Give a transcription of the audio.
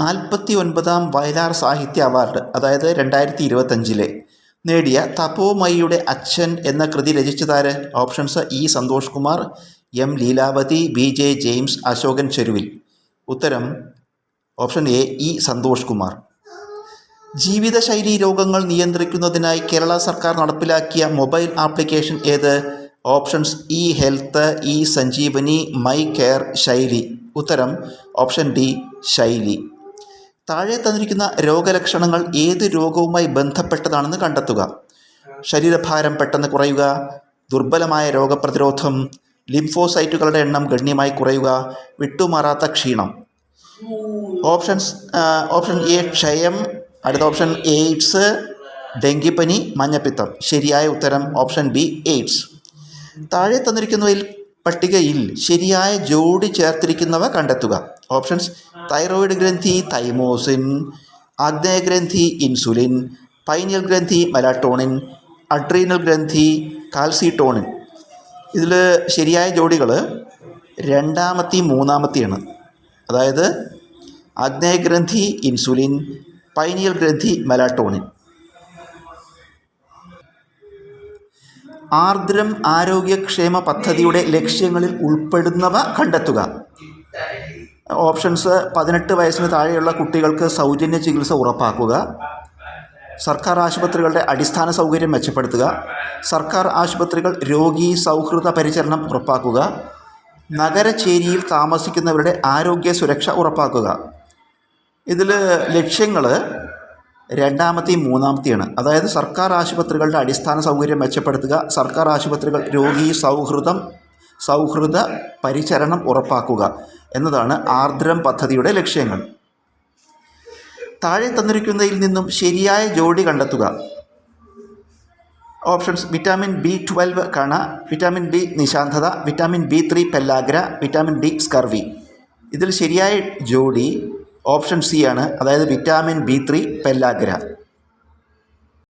49ാം വയലാർ സാഹിത്യ അവാർഡ്, അതായത് 2025 നേടിയ തപോമയിയുടെ അച്ഛൻ എന്ന കൃതി രചിച്ചതാര്? Options: E Santhosh Kumar, M Leelavathi, B J James, Ashokan Cheruvil. ഉത്തരം option A, E Santhosh Kumar. ജീവിതശൈലി രോഗങ്ങൾ നിയന്ത്രിക്കുന്നതിനായി കേരള സർക്കാർ നടപ്പിലാക്കിയ മൊബൈൽ ആപ്ലിക്കേഷൻ ഏത്? Options: E health, E Sanjeevani, my care, Shaili. ഉത്തരം ഓപ്ഷൻ ഡി, ശൈലി. താഴെ തന്നിരിക്കുന്ന രോഗലക്ഷണങ്ങൾ ഏത് രോഗവുമായി ബന്ധപ്പെട്ടതാണെന്ന് കണ്ടെത്തുക. ശരീരഭാരം പെട്ടെന്ന് കുറയുക, ദുർബലമായ രോഗപ്രതിരോധം, ലിംഫോസൈറ്റുകളുടെ എണ്ണം ഗണ്യമായി കുറയുക, വിട്ടുമാറാത്ത ക്ഷീണം. ഓപ്ഷൻ എ ക്ഷയം, അടുത്ത ഓപ്ഷൻ എയ്ഡ്സ്, ഡെങ്കിപ്പനി, മഞ്ഞപ്പിത്തം. ശരിയായ ഉത്തരം ഓപ്ഷൻ ബി, എയ്ഡ്സ്. താഴെ തന്നിരിക്കുന്നവയിൽ പട്ടികയിൽ ശരിയായ ജോഡി ചേർത്തിരിക്കുന്നവ കണ്ടെത്തുക. ഓപ്ഷൻസ്: തൈറോയിഡ് ഗ്രന്ഥി തൈമോസിൻ, ആഗ്നേയഗ്രന്ഥി ഇൻസുലിൻ, പൈനിയൽ ഗ്രന്ഥി മെലാറ്റോണിൻ, അഡ്രീനൽ ഗ്രന്ഥി കാൽസിട്ടോണിൻ. ഇതിൽ ശരിയായ ജോഡികൾ രണ്ടാമത്തെയും മൂന്നാമത്തെയാണ്. അതായത് ആഗ്നേയഗ്രന്ഥി ഇൻസുലിൻ, പൈനിയൽ ഗ്രന്ഥി മെലാറ്റോണിൻ. ആർദ്രം ആരോഗ്യക്ഷേമ പദ്ധതിയുടെ ലക്ഷ്യങ്ങളിൽ ഉൾപ്പെടുന്നവ കണ്ടെത്തുക. ഓപ്ഷൻസ്: 18 വയസ്സിന് താഴെയുള്ള കുട്ടികൾക്ക് സൗജന്യ ചികിത്സ ഉറപ്പാക്കുക, സർക്കാർ ആശുപത്രികളുടെ അടിസ്ഥാന സൗകര്യം മെച്ചപ്പെടുത്തുക, സർക്കാർ ആശുപത്രികൾ രോഗി സൗഹൃദ പരിചരണം ഉറപ്പാക്കുക, നഗരചേരിയിൽ താമസിക്കുന്നവരുടെ ആരോഗ്യ സുരക്ഷ ഉറപ്പാക്കുക. ഇതിൽ ലക്ഷ്യങ്ങൾ രണ്ടാമത്തെയും മൂന്നാമത്തെയാണ്. അതായത് സർക്കാർ ആശുപത്രികളുടെ അടിസ്ഥാന സൗകര്യം മെച്ചപ്പെടുത്തുക, സർക്കാർ ആശുപത്രികൾ രോഗി സൗഹൃദ പരിചരണം ഉറപ്പാക്കുക എന്നതാണ് ആർദ്രം പദ്ധതിയുടെ ലക്ഷ്യങ്ങൾ. താഴെ തന്നിരിക്കുന്നതിൽ നിന്നും ശരിയായ ജോഡി കണ്ടെത്തുക. ഓപ്ഷൻസ്: വിറ്റാമിൻ B12 കണ, വിറ്റാമിൻ ബി നിശാന്തത, vitamin B3 pellagra, vitamin D scurvy. ഇതിൽ ശരിയായ ജോഡി ഓപ്ഷൻ സി ആണ്, അതായത് വിറ്റാമിൻ B3 പെല്ലാഗ്ര.